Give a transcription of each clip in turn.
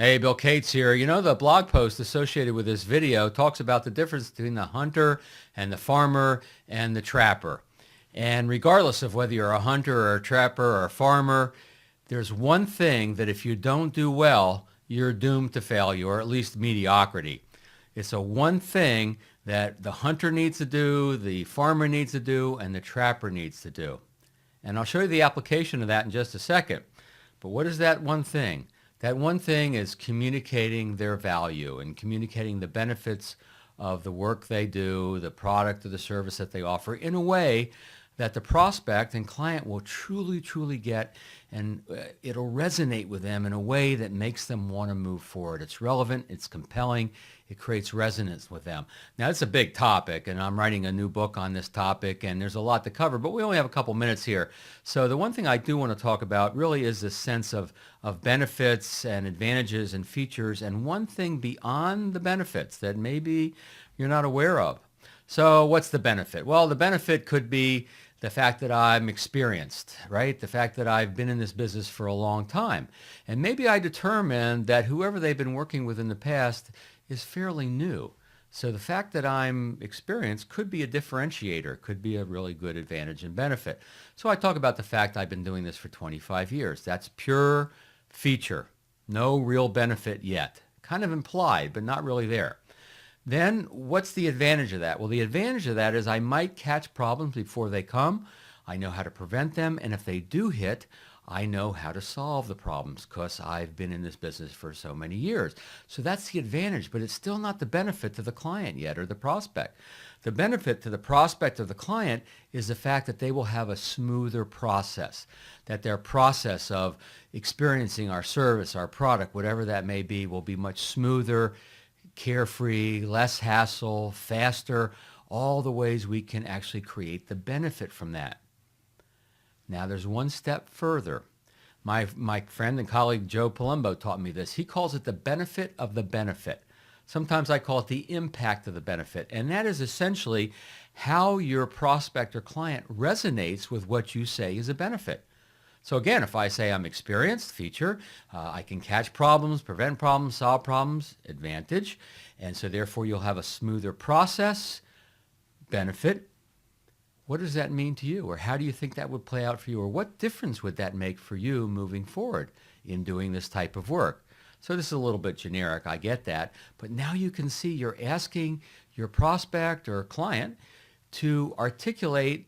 Hey, Bill Cates here. You know, the blog post associated with this video talks about the difference between the hunter and the farmer and the trapper. And regardless of whether you're a hunter or a trapper or a farmer, there's one thing that if you don't do well, you're doomed to failure, or at least mediocrity. It's a one thing that the hunter needs to do, the farmer needs to do, and the trapper needs to do. And I'll show you the application of that in just a second. But what is that one thing? That one thing is communicating their value and communicating the benefits of the work they do, the product or the service that they offer in a way that the prospect and client will truly, truly get, and it'll resonate with them in a way that makes them want to move forward. It's relevant, it's compelling, it creates resonance with them. Now, it's a big topic, and I'm writing a new book on this topic, and there's a lot to cover, but we only have a couple minutes here. So the one thing I do want to talk about really is this sense of benefits and advantages and features, and one thing beyond the benefits that maybe you're not aware of. So what's the benefit? Well, the benefit could be the fact that I'm experienced, right? The fact that I've been in this business for a long time. And maybe I determined that whoever they've been working with in the past is fairly new. So the fact that I'm experienced could be a differentiator, could be a really good advantage and benefit. So I talk about the fact I've been doing this for 25 years. That's pure feature, no real benefit yet. Kind of implied, but not really there. Then what's the advantage of that? Well, the advantage of that is I might catch problems before they come. I know how to prevent them. And if they do hit, I know how to solve the problems because I've been in this business for so many years. So that's the advantage, but it's still not the benefit to the client yet or the prospect. The benefit to the prospect of the client is the fact that they will have a smoother process, that their process of experiencing our service, our product, whatever that may be, will be much smoother, carefree, less hassle, faster, all the ways we can actually create the benefit from that. Now there's one step further. My friend and colleague Joe Palumbo taught me this. He calls it the benefit of the benefit. Sometimes I call it the impact of the benefit. And that is essentially how your prospect or client resonates with what you say is a benefit. So again, if I say I'm experienced, feature, I can catch problems, prevent problems, solve problems, advantage. And so therefore you'll have a smoother process, benefit. What does that mean to you? Or how do you think that would play out for you? Or what difference would that make for you moving forward in doing this type of work? So this is a little bit generic, I get that. But now you can see you're asking your prospect or client to articulate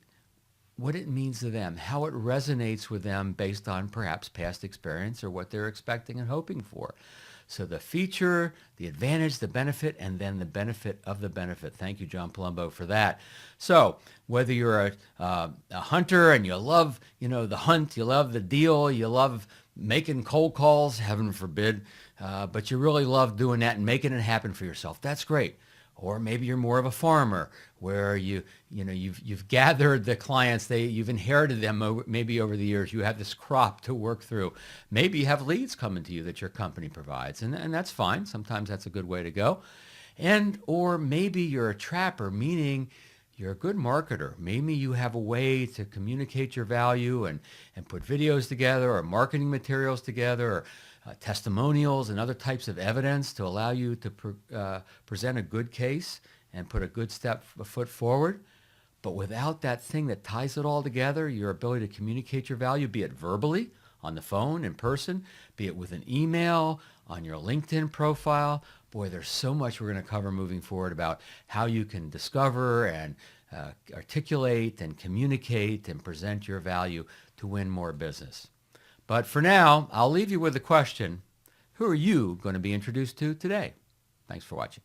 what it means to them, how it resonates with them based on perhaps past experience or what they're expecting and hoping for. So the feature, the advantage, the benefit, and then the benefit of the benefit. Thank you, John Palumbo, for that. So whether you're a hunter and you love, the hunt, you love the deal, you love making cold calls, heaven forbid, but you really love doing that and making it happen for yourself, that's great. Or maybe you're more of a farmer where you've gathered the clients, you've inherited them maybe over the years. You have this crop to work through. Maybe you have leads coming to you that your company provides, and that's fine. Sometimes that's a good way to go. Or maybe you're a trapper, meaning you're a good marketer. Maybe you have a way to communicate your value and put videos together or marketing materials together or testimonials and other types of evidence to allow you to present a good case and put a good foot forward. But without that thing that ties it all together, your ability to communicate your value, be it verbally, on the phone, in person, be it with an email, on your LinkedIn profile, boy, there's so much we're going to cover moving forward about how you can discover and articulate and communicate and present your value to win more business. But for now, I'll leave you with the question, who are you going to be introduced to today? Thanks for watching.